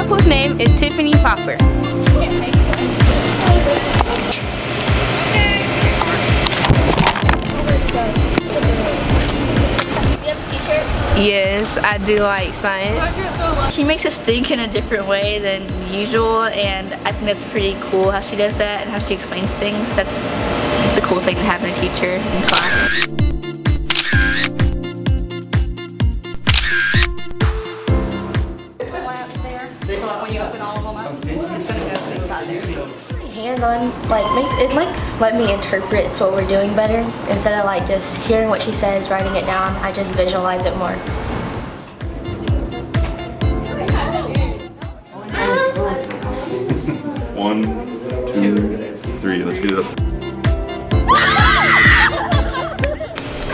pupil's name is Tiffany Popper. Yes, I do like science. She makes us think in a different way than usual, and I think that's pretty cool how she does that and how she explains things. It's a cool thing to have in a teacher in class. When you open all of them up, it's going to go inside there. Hands-on, let me interpret what we're doing better. Instead of like just hearing what she says, writing it down, I just visualize it more. One, two, three. Let's get it up.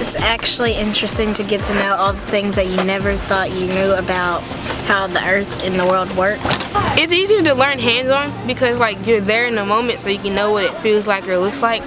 It's actually interesting to get to know all the things that you never thought you knew about how the earth and the world works. It's easier to learn hands-on because like you're there in the moment, so you can know what it feels like or looks like.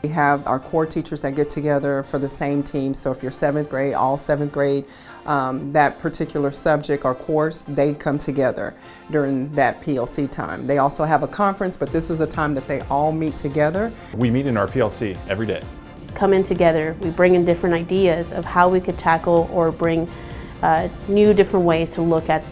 We have our core teachers that get together for the same team. So if you're 7th grade, all 7th grade, that particular subject or course, they come together during that PLC time. They also have a conference, but this is a time that they all meet together. We meet in our PLC every day. Come in together, we bring in different ideas of how we could tackle or bring new different ways to look at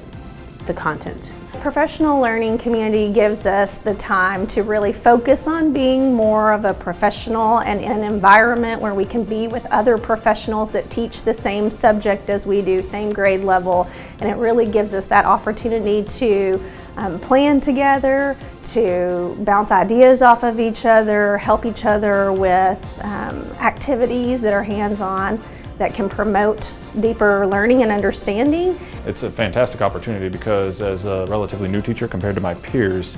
the content. Professional learning community gives us the time to really focus on being more of a professional and in an environment where we can be with other professionals that teach the same subject as we do, same grade level, and it really gives us that opportunity to plan together, to bounce ideas off of each other, help each other with activities that are hands-on that can promote deeper learning and understanding. It's a fantastic opportunity because as a relatively new teacher compared to my peers,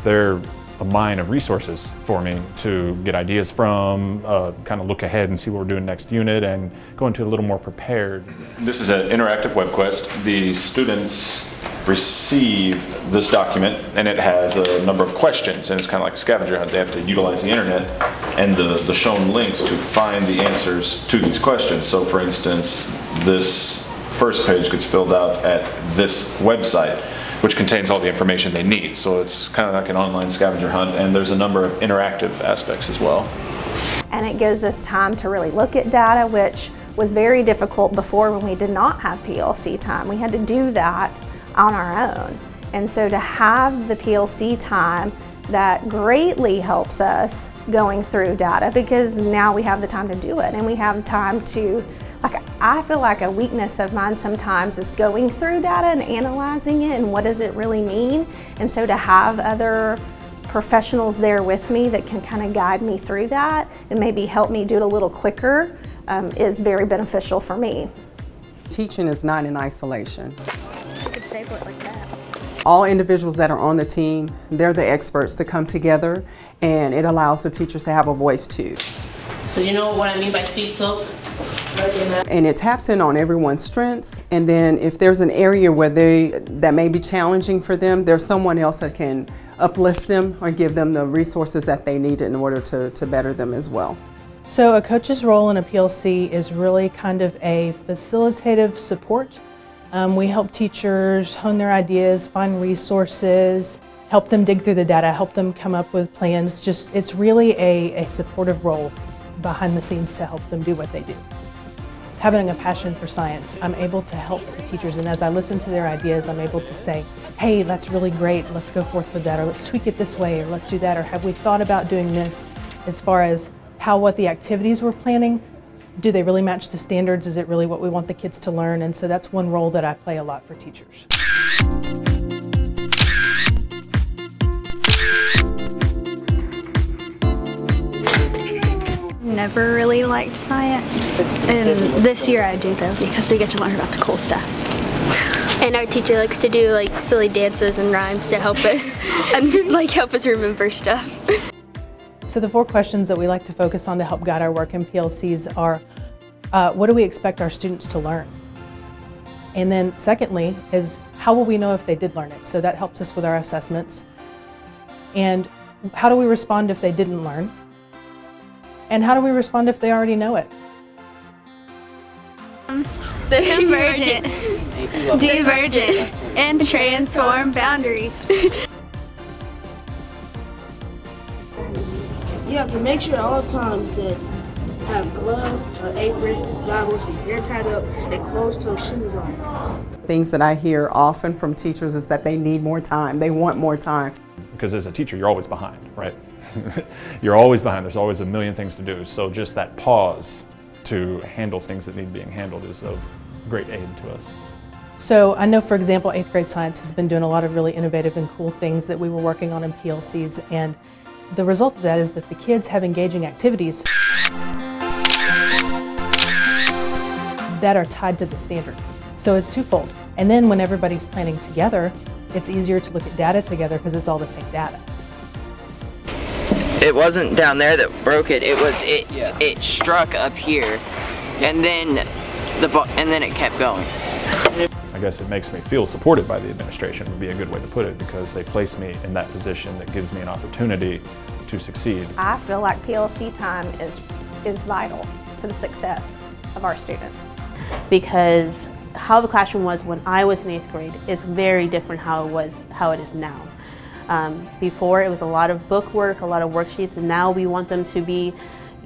they're a mine of resources for me to get ideas from, kind of look ahead and see what we're doing next unit and go into a little more prepared. This is an interactive web quest. The students receive this document and it has a number of questions, and it's kind of like a scavenger hunt. They have to utilize the internet and the shown links to find the answers to these questions. So for instance, this first page gets filled out at this website, which contains all the information they need. So it's kind of like an online scavenger hunt, and there's a number of interactive aspects as well. And it gives us time to really look at data, which was very difficult before when we did not have PLC time. We had to do that on our own. And so to have the PLC time, that greatly helps us going through data because now we have the time to do it and we have time to, I feel like a weakness of mine sometimes is going through data and analyzing it and what does it really mean. And so to have other professionals there with me that can kind of guide me through that and maybe help me do it a little quicker is very beneficial for me. Teaching is not in isolation. I could staple it like that. All individuals that are on the team, they're the experts to come together, and it allows the teachers to have a voice too. So you know what I mean by steep slope? And it taps in on everyone's strengths, and then if there's an area where that may be challenging for them, there's someone else that can uplift them or give them the resources that they need in order to better them as well. So a coach's role in a PLC is really kind of a facilitative support. We help teachers hone their ideas, find resources, help them dig through the data, help them come up with plans. It's really a supportive role behind the scenes to help them do what they do. Having a passion for science, I'm able to help the teachers, and as I listen to their ideas, I'm able to say, hey, that's really great, let's go forth with that, or let's tweak it this way, or let's do that, or have we thought about doing this as far as what the activities we're planning, do they really match the standards? Is it really what we want the kids to learn? And so that's one role that I play a lot for teachers. never really liked science. And this year I do though, because we get to learn about the cool stuff. And our teacher likes to do like silly dances and rhymes to help us and like help us remember stuff. So the 4 questions that we like to focus on to help guide our work in PLCs are, what do we expect our students to learn? And then secondly is, how will we know if they did learn it? So that helps us with our assessments. And how do we respond if they didn't learn? And how do we respond if they already know it? Divergent, divergent, and transform boundaries. You have to make sure at all times that have gloves, an apron, goggles, your hair tied up, and closed-toe shoes on. Things that I hear often from teachers is that they need more time. They want more time. Because as a teacher, you're always behind, right? You're always behind. There's always a million things to do. So just that pause to handle things that need being handled is of great aid to us. So I know, for example, 8th grade science has been doing a lot of really innovative and cool things that we were working on in PLCs, and the result of that is that the kids have engaging activities that are tied to the standard. So it's twofold. And then when everybody's planning together, it's easier to look at data together because it's all the same data. It wasn't down there that broke it. It struck up here, and then it kept going. I guess it makes me feel supported by the administration would be a good way to put it, because they place me in that position that gives me an opportunity to succeed. I feel like PLC time is vital to the success of our students. Because how the classroom was when I was in 8th grade is very different how it is now. Before it was a lot of book work, a lot of worksheets, and now we want them to be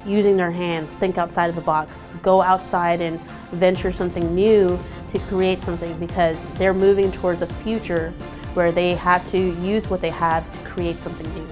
using their hands, think outside of the box, go outside and venture something new to create something, because they're moving towards a future where they have to use what they have to create something new.